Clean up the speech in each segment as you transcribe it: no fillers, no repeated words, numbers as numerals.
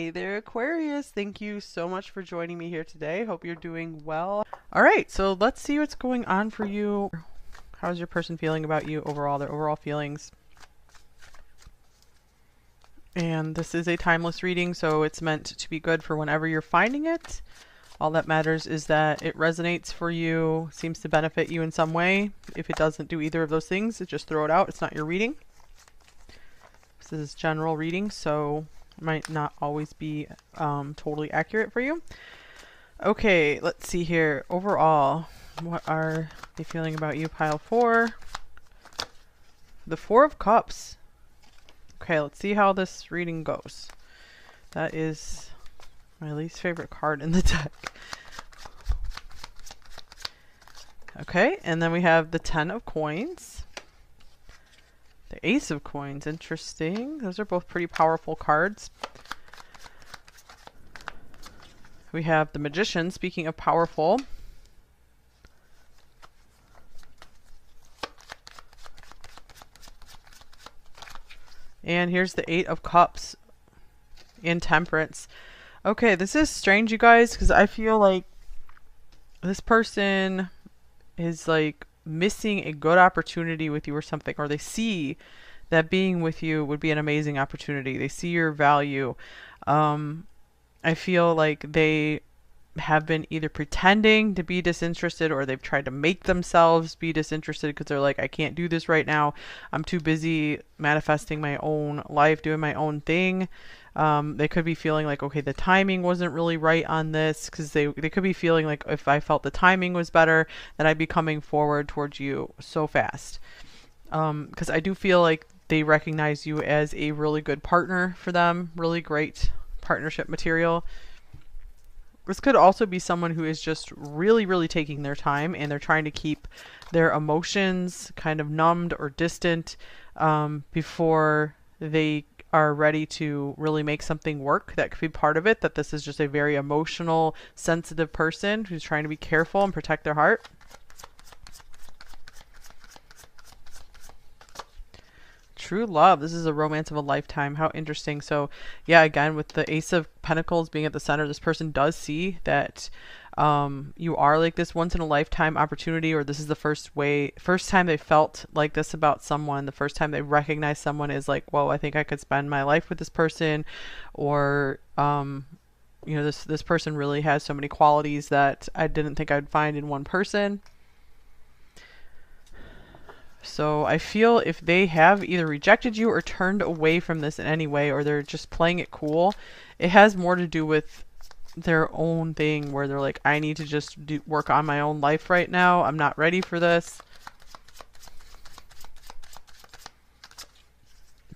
Hey there, Aquarius. Thank you so much for joining me here today. Hope you're doing well. All right, so let's see what's going on for you. How's your person feeling about you overall, their overall feelings? And this is a timeless reading, so it's meant to be good for whenever you're finding it. All that matters is that it resonates for you, seems to benefit you in some way. If it doesn't do either of those things, just throw it out. It's not your reading. This is general reading, so might not always be totally accurate for you. Okay, let's see here. Overall, what are they feeling about you? Pile 4. The 4 of Cups. Okay, let's see how this reading goes. That is my least favorite card in the deck. Okay, and then we have the 10 of Coins. The Ace of Coins, interesting. Those are both pretty powerful cards. We have the Magician, speaking of powerful. And here's the 8 of Cups in Temperance. Okay, this is strange, you guys, because I feel like this person is like missing a good opportunity with you or something, or they see that being with you would be an amazing opportunity. They see your value. I feel like they have been either pretending to be disinterested, or they've tried to make themselves be disinterested because they're like, I can't do this right now. I'm too busy manifesting my own life, doing my own thing. They could be feeling like, okay, the timing wasn't really right on this, because they could be feeling like if I felt the timing was better, then I'd be coming forward towards you so fast. Because I do feel like they recognize you as a really good partner for them, really great partnership material. This could also be someone who is just really, really taking their time, and they're trying to keep their emotions kind of numbed or distant before they are ready to really make something work. That could be part of it, that this is just a very emotional, sensitive person who's trying to be careful and protect their heart. True love. This is a romance of a lifetime. How interesting. So yeah, again, with the Ace of Pentacles being at the center, this person does see that you are like this once in a lifetime opportunity, or this is the first time they felt like this about someone, the first time they recognize someone is like, whoa, I think I could spend my life with this person, or you know, this person really has so many qualities that I didn't think I'd find in one person. So I feel if they have either rejected you or turned away from this in any way, or they're just playing it cool, it has more to do with their own thing, where they're like, I need to just work on my own life right now. I'm not ready for this.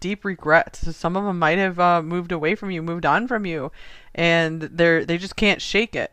Deep regret. So some of them might have moved away from you, moved on from you, and they just can't shake it.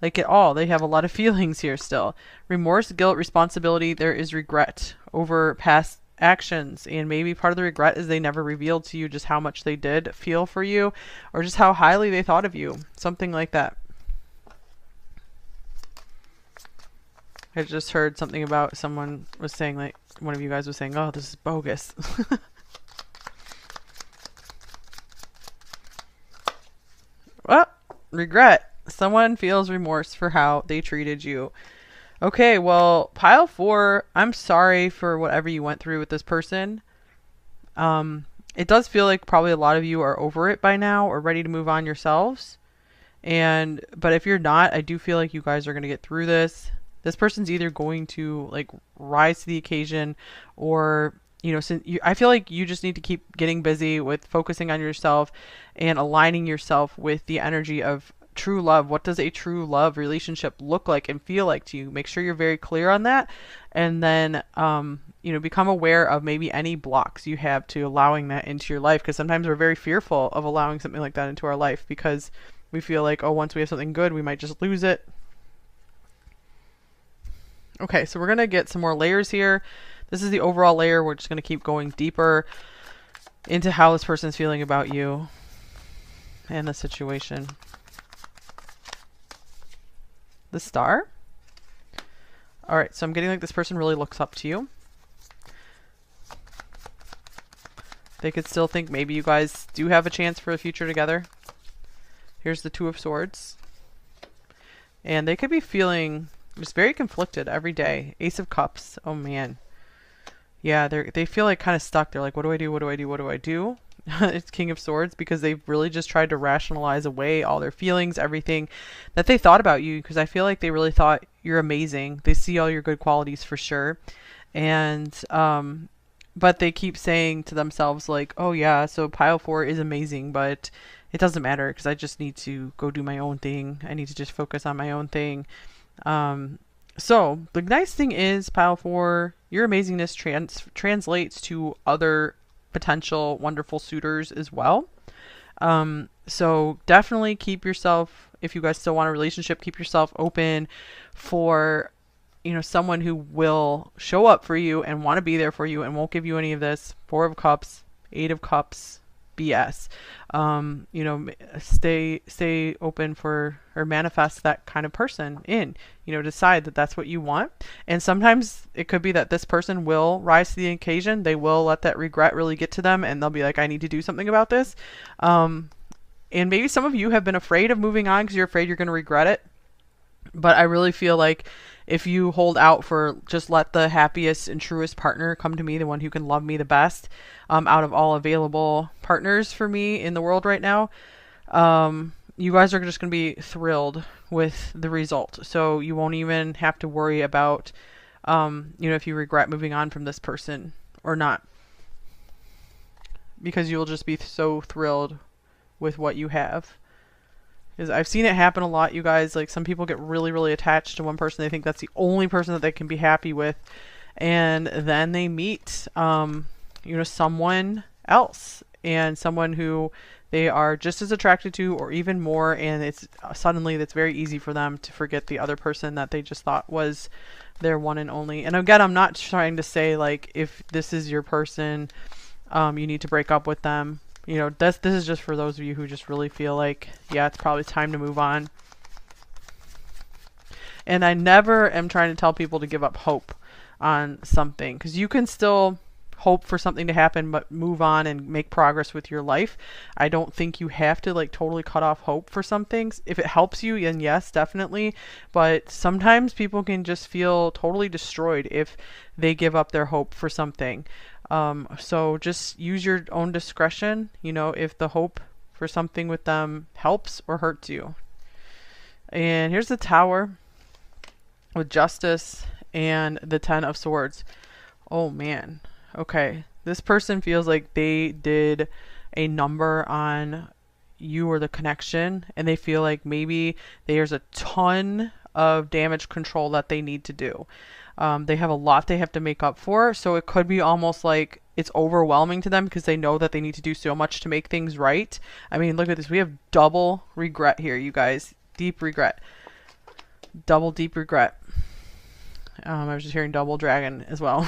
Like at all. They have a lot of feelings here still. Remorse, guilt, responsibility. There is regret over past actions, and maybe part of the regret is they never revealed to you just how much they did feel for you, or just how highly they thought of you. Something like that. I just heard something about someone was saying, like, one of you guys was saying, oh, this is bogus. Well, regret. Someone feels remorse for how they treated you. Okay, well, pile 4, I'm sorry for whatever you went through with this person. It does feel like probably a lot of you are over it by now, or ready to move on yourselves. But if you're not, I do feel like you guys are going to get through this. This person's either going to like rise to the occasion, or you know, I feel like you just need to keep getting busy with focusing on yourself and aligning yourself with the energy of true love. What does a true love relationship look like and feel like to you? Make sure you're very clear on that, and then you know, become aware of maybe any blocks you have to allowing that into your life, because sometimes we're very fearful of allowing something like that into our life because we feel like, oh, once we have something good, we might just lose it. Okay, so we're gonna get some more layers here. This is the overall layer. We're just gonna keep going deeper into how this person's feeling about you and the situation. The Star. All right, so I'm getting like this person really looks up to you. They could still think maybe you guys do have a chance for a future together. Here's the Two of Swords. And they could be feeling just very conflicted every day. Ace of Cups. Oh man. Yeah, they feel like kind of stuck. They're like, what do I do? What do I do? What do I do? It's King of Swords, because they've really just tried to rationalize away all their feelings, everything that they thought about you, because I feel like they really thought you're amazing. They see all your good qualities for sure. And but they keep saying to themselves like, oh yeah, so pile 4 is amazing, but it doesn't matter because I just need to go do my own thing. I need to just focus on my own thing. So the nice thing is, pile 4, your amazingness translates to other potential wonderful suitors as well. So definitely keep yourself, if you guys still want a relationship, keep yourself open for, you know, someone who will show up for you and want to be there for you and won't give you any of this 4 of Cups, 8 of Cups BS. You know, stay open for, or manifest that kind of person in, you know, decide that that's what you want. And sometimes it could be that this person will rise to the occasion. They will let that regret really get to them and they'll be like, I need to do something about this. And maybe some of you have been afraid of moving on because you're afraid you're going to regret it. But I really feel like if you hold out for just let the happiest and truest partner come to me, the one who can love me the best, out of all available partners for me in the world right now, you guys are just going to be thrilled with the result. So you won't even have to worry about, you know, if you regret moving on from this person or not, because you'll just be so thrilled with what you have. Because I've seen it happen a lot, you guys. Like, some people get really, really attached to one person. They think that's the only person that they can be happy with. And then they meet, you know, someone else. And someone who they are just as attracted to or even more. And it's suddenly that's very easy for them to forget the other person that they just thought was their one and only. And again, I'm not trying to say, like, if this is your person, you need to break up with them. You know, this is just for those of you who just really feel like, yeah, it's probably time to move on. And I never am trying to tell people to give up hope on something, because you can still hope for something to happen, but move on and make progress with your life. I don't think you have to like totally cut off hope for some things. If it helps you, then yes, definitely. But sometimes people can just feel totally destroyed if they give up their hope for something. So just use your own discretion, you know, if the hope for something with them helps or hurts you. And here's the Tower with Justice and the 10 of Swords. Oh man. Okay. This person feels like they did a number on you or the connection, and they feel like maybe there's a ton of damage control that they need to do. They have a lot they have to make up for, so it could be almost like it's overwhelming to them because they know that they need to do so much to make things right. I mean, look at this. We have double regret here, you guys. Deep regret. Double deep regret. I was just hearing double dragon as well.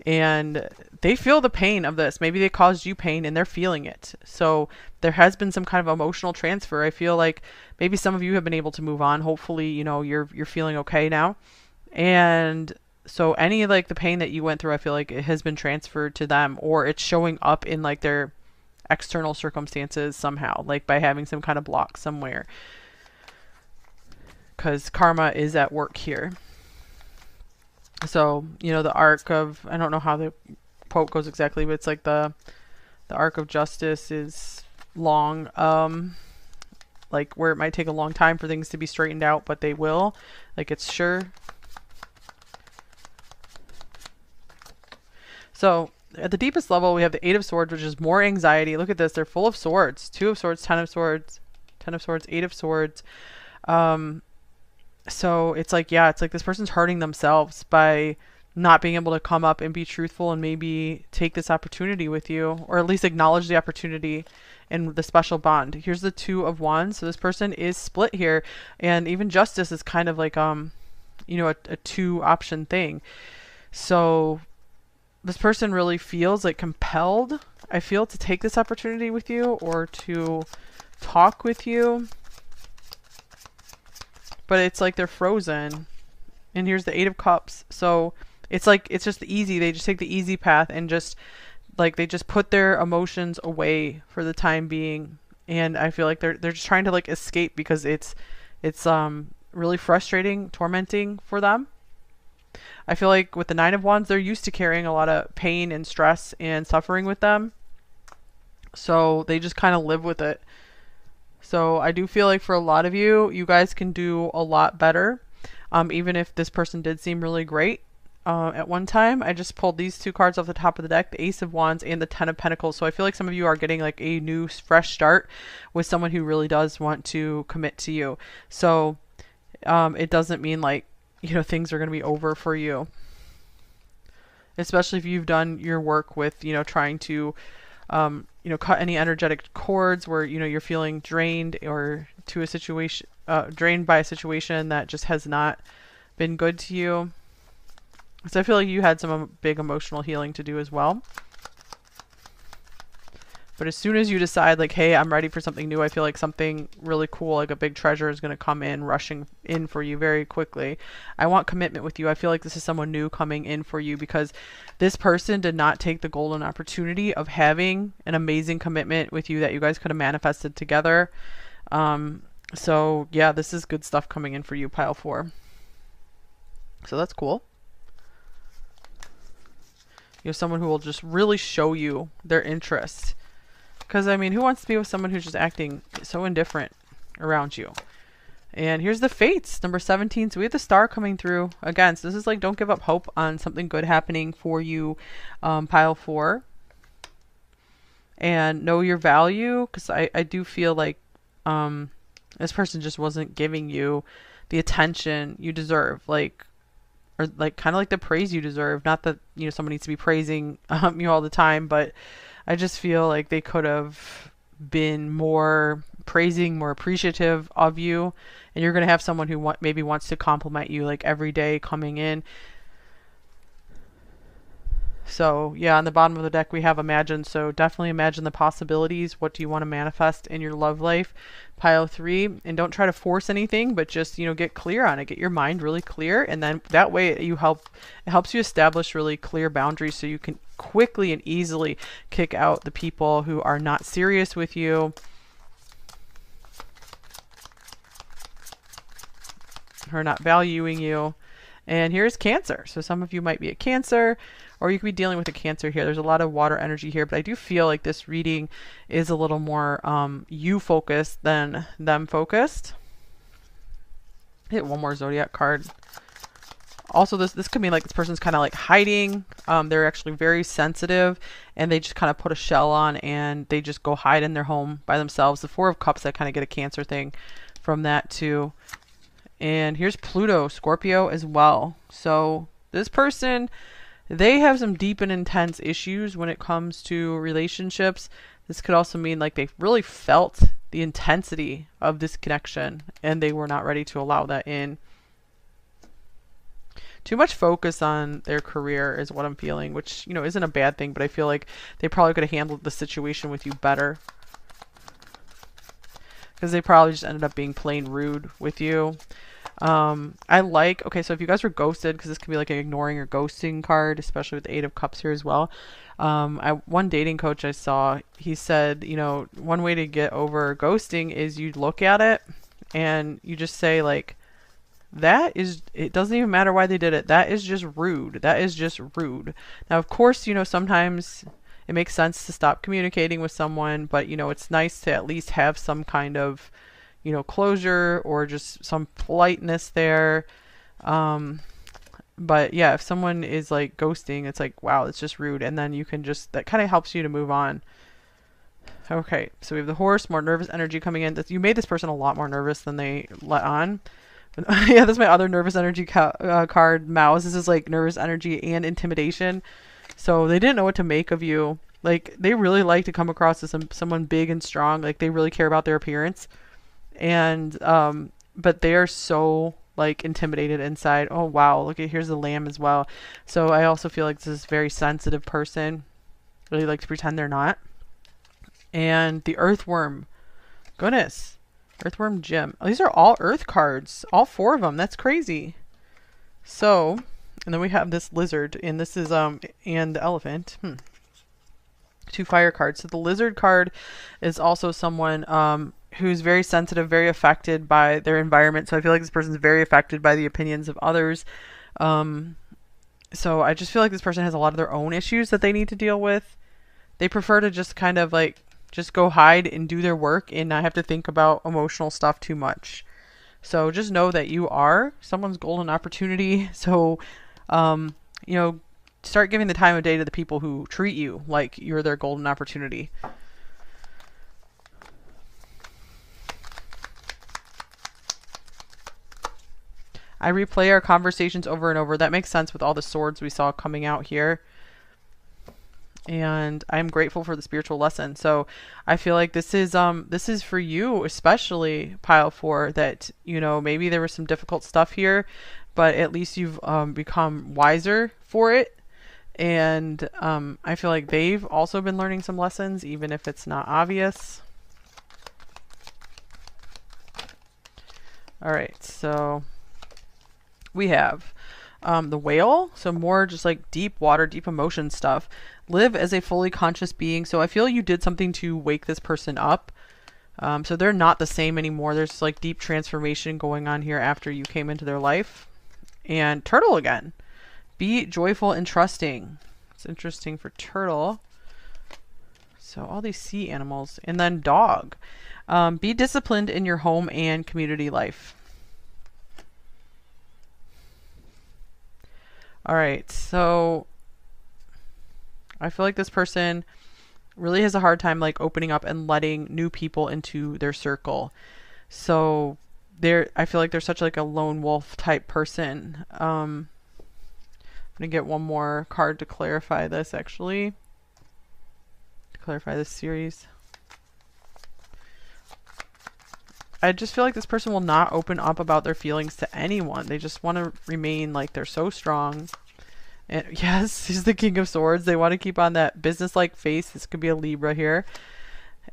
And they feel the pain of this. Maybe they caused you pain and they're feeling it. So there has been some kind of emotional transfer. I feel like maybe some of you have been able to move on. Hopefully, you know, you're feeling okay now. And so any like the pain that you went through, I feel like it has been transferred to them, or it's showing up in like their external circumstances somehow, like by having some kind of block somewhere, because karma is at work here. So, you know, the arc of, I don't know how the quote goes exactly, but it's like the arc of justice is long, like where it might take a long time for things to be straightened out, but they will, like it's sure. So at the deepest level, we have the 8 of Swords, which is more anxiety. Look at this. They're full of swords. 2 of Swords, 10 of Swords, 10 of Swords, 8 of Swords. So it's like, yeah, it's like this person's hurting themselves by not being able to come up and be truthful and maybe take this opportunity with you, or at least acknowledge the opportunity and the special bond. Here's the 2 of Wands. So this person is split here, and even justice is kind of like, you know, a 2 option thing. So this person really feels like compelled, I feel, to take this opportunity with you or to talk with you. But it's like they're frozen. And here's the 8 of Cups. So it's like, it's just easy. They just take the easy path and just like, they just put their emotions away for the time being. And I feel like they're just trying to like escape because it's really frustrating, tormenting for them. I feel like with the Nine of Wands, they're used to carrying a lot of pain and stress and suffering with them. So they just kind of live with it. So I do feel like for a lot of you, you guys can do a lot better. Even if this person did seem really great at one time. I just pulled these two cards off the top of the deck, the Ace of Wands and the Ten of Pentacles. So I feel like some of you are getting like a new fresh start with someone who really does want to commit to you. So it doesn't mean like, you know, things are going to be over for you. Especially if you've done your work with, you know, trying to you know, cut any energetic cords where, you know, you're feeling drained or to a situation, drained by a situation that just has not been good to you. So I feel like you had some big emotional healing to do as well. But as soon as you decide like, hey, I'm ready for something new, I feel like something really cool, like a big treasure is going to come in, rushing in for you very quickly. I want commitment with you. I feel like this is someone new coming in for you because this person did not take the golden opportunity of having an amazing commitment with you that you guys could have manifested together. So yeah, this is good stuff coming in for you, pile 4. So that's cool. You have someone who will just really show you their interest. Because, I mean, who wants to be with someone who's just acting so indifferent around you? And here's the Fates, number 17. So we have the Star coming through again. So this is like, don't give up hope on something good happening for you, pile 4. And know your value. Because I do feel like this person just wasn't giving you the attention you deserve. Like, or like kind of like the praise you deserve. Not that, you know, someone needs to be praising you all the time, but I just feel like they could have been more praising, more appreciative of you. And you're going to have someone who maybe wants to compliment you like every day coming in. So yeah, on the bottom of the deck we have imagine. So definitely imagine the possibilities. What do you want to manifest in your love life? Pile 3. And don't try to force anything, but just, you know, get clear on it. Get your mind really clear. And then that way it helps you establish really clear boundaries so you can quickly and easily kick out the people who are not serious with you, who are not valuing you. And here's Cancer. So some of you might be a Cancer, or you could be dealing with a Cancer here. There's a lot of water energy here, but I do feel like this reading is a little more you focused than them focused. Hit one more zodiac card. Also, this could mean like this person's kind of like hiding. They're actually very sensitive, and they just kind of put a shell on and they just go hide in their home by themselves. The Four of Cups, I kind of get a Cancer thing from that too. And here's Pluto, Scorpio as well. So this person, they have some deep and intense issues when it comes to relationships. This could also mean like they really felt the intensity of this connection and they were not ready to allow that in. Too much focus on their career is what I'm feeling, which, you know, isn't a bad thing, but I feel like they probably could have handled the situation with you better. Because they probably just ended up being plain rude with you. Okay, so if you guys were ghosted, because this could be like an ignoring or ghosting card, especially with the Eight of Cups here as well. One dating coach I saw, he said, you know, one way to get over ghosting is you look at it and you just say like, it doesn't even matter why they did it. That is just rude. That is just rude. Now, of course, you know, sometimes it makes sense to stop communicating with someone, but, you know, it's nice to at least have some kind of, you know, closure or just some politeness there. But yeah, if someone is like ghosting, it's like, wow, it's just rude. And then you can just, that kind of helps you to move on. Okay, so we have the Horse, more nervous energy coming in. You made this person a lot more nervous than they let on. Yeah, this is my other nervous energy card, Mouse. This is like nervous energy and intimidation. So they didn't know what to make of you. Like, they really like to come across as someone big and strong. Like, they really care about their appearance. And, but they are so, like, intimidated inside. Oh, wow. Look at, here's the Lamb as well. So I also feel like this is a very sensitive person. Really like to pretend they're not. And the Earthworm. Goodness. Earthworm Gem. Oh, these are all Earth cards. All 4 of them. That's crazy. So, and then we have this Lizard, and this is, and the Elephant. 2 fire cards. So the lizard card is also someone who's very sensitive, very affected by their environment. So I feel like this person's very affected by the opinions of others. So I just feel like this person has a lot of their own issues that they need to deal with. They prefer to just kind of like just go hide and do their work and not have to think about emotional stuff too much. So just know that you are someone's golden opportunity. So, you know, start giving the time of day to the people who treat you like you're their golden opportunity. I replay our conversations over and over. That makes sense with all the swords we saw coming out here. And I'm grateful for the spiritual lesson. So I feel like this is for you, especially pile 4, that, you know, maybe there was some difficult stuff here, but at least you've become wiser for it. And I feel like they've also been learning some lessons, even if it's not obvious. All right, so we have the whale. So more just like deep water, deep emotion stuff. Live as a fully conscious being. So I feel you did something to wake this person up. So they're not the same anymore. There's like deep transformation going on here after you came into their life. And turtle again. Be joyful and trusting. It's interesting for turtle. So all these sea animals. And then dog. Be disciplined in your home and community life. All right, so I feel like this person really has a hard time like opening up and letting new people into their circle. So I feel like they're such like a lone wolf type person. I'm gonna get one more card to clarify this, actually. To clarify this series. I just feel like this person will not open up about their feelings to anyone. They just want to remain like they're so strong. And yes, he's the King of Swords. They want to keep on that business-like face. This could be a Libra here.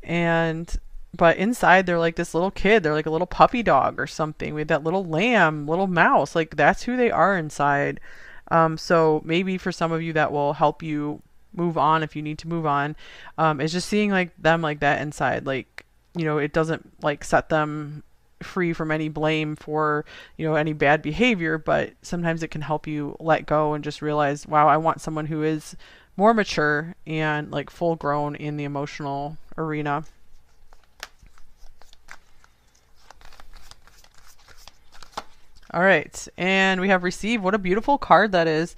But inside they're like this little kid. They're like a little puppy dog or something with that little lamb, little mouse. Like that's who they are inside. So maybe for some of you that will help you move on if you need to move on. It's just seeing like them like that inside. Like, you know, it doesn't like set them free from any blame for, you know, any bad behavior, but sometimes it can help you let go and just realize, wow, I want someone who is more mature and like full grown in the emotional arena. All right, and we have receive. What a beautiful card that is.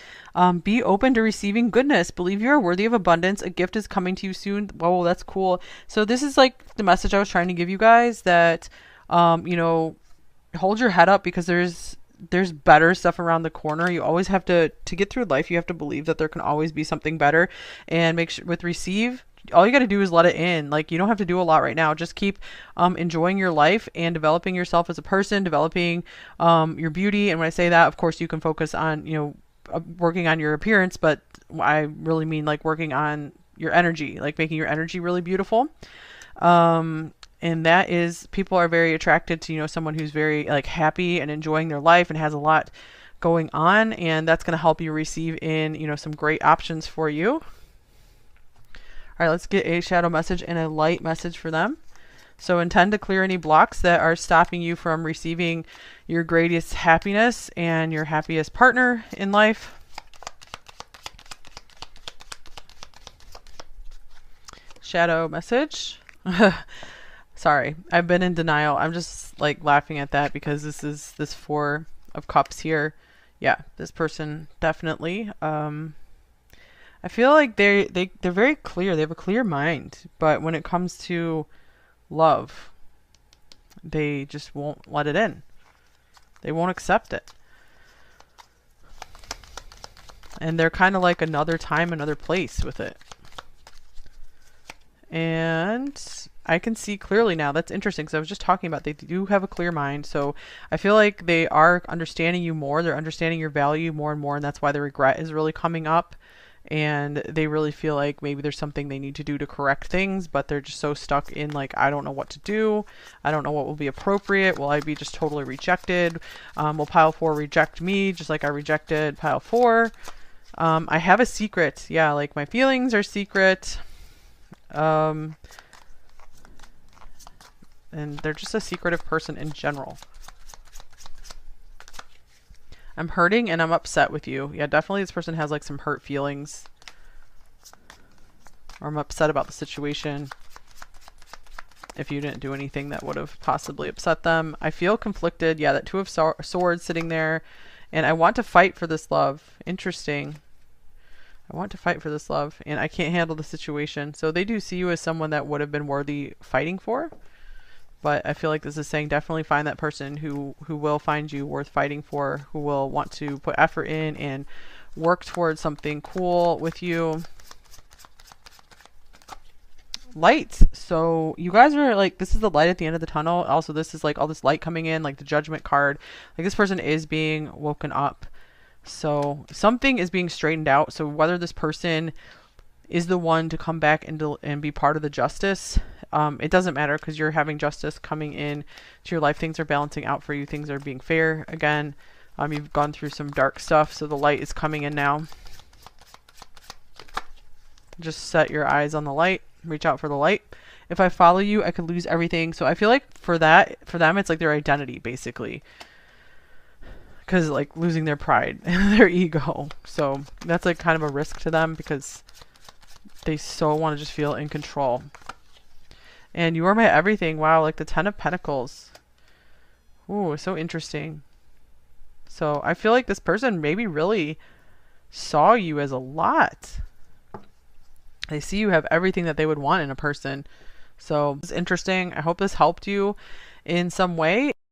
Be open to receiving goodness. Believe you are worthy of abundance. A gift is coming to you soon. Whoa, that's cool. So this is like the message I was trying to give you guys, that, you know, hold your head up, because there's better stuff around the corner. You always have to get through life, you have to believe that there can always be something better. And make sure with receive, all you got to do is let it in. Like, you don't have to do a lot right now. Just keep enjoying your life and developing yourself as a person, developing your beauty. And when I say that, of course, you can focus on, you know, working on your appearance, but I really mean like working on your energy, like making your energy really beautiful. And that is, people are very attracted to, you know, someone who's very like happy and enjoying their life and has a lot going on. And that's going to help you receive in, you know, some great options for you. All right, let's get a shadow message and a light message for them. So intend to clear any blocks that are stopping you from receiving your greatest happiness and your happiest partner in life. Shadow message. Sorry, I've been in denial. I'm just like laughing at that because this is this 4 of Cups here. Yeah, this person definitely. I feel like they're very clear. They have a clear mind, but when it comes to love, they just won't let it in. They won't accept it. And they're kind of like another time, another place with it. And I can see clearly now. That's interesting, because I was just talking about they do have a clear mind. So I feel like they are understanding you more. They're understanding your value more and more, and that's why the regret is really coming up. And they really feel like maybe there's something they need to do to correct things, but they're just so stuck in like, I don't know what to do. I don't know what will be appropriate. Will I be just totally rejected? Will pile 4 reject me just like I rejected pile 4? I have a secret. Yeah, like my feelings are secret. And they're just a secretive person in general. I'm hurting and I'm upset with you. Yeah, definitely this person has like some hurt feelings. Or I'm upset about the situation. If you didn't do anything that would have possibly upset them. I feel conflicted. Yeah, that Two of Swords sitting there. And I want to fight for this love. Interesting. I want to fight for this love. And I can't handle the situation. So they do see you as someone that would have been worthy fighting for. But I feel like this is saying definitely find that person who will find you worth fighting for, who will want to put effort in and work towards something cool with you. Light. So you guys are like, this is the light at the end of the tunnel. Also, this is like all this light coming in, like the Judgment card. Like this person is being woken up. So something is being straightened out. So whether this person is the one to come back and be part of the justice, it doesn't matter because you're having justice coming in to your life. Things are balancing out for you. Things are being fair again. You've gone through some dark stuff, so the light is coming in now. Just set your eyes on the light. Reach out for the light. If I follow you, I could lose everything. So I feel like for them, it's like their identity, basically. Because like losing their pride and their ego. So that's like kind of a risk to them because they so want to just feel in control. And you are my everything. Wow, like the Ten of Pentacles. Ooh, so interesting. So I feel like this person maybe really saw you as a lot. They see you have everything that they would want in a person. So it's interesting. I hope this helped you in some way.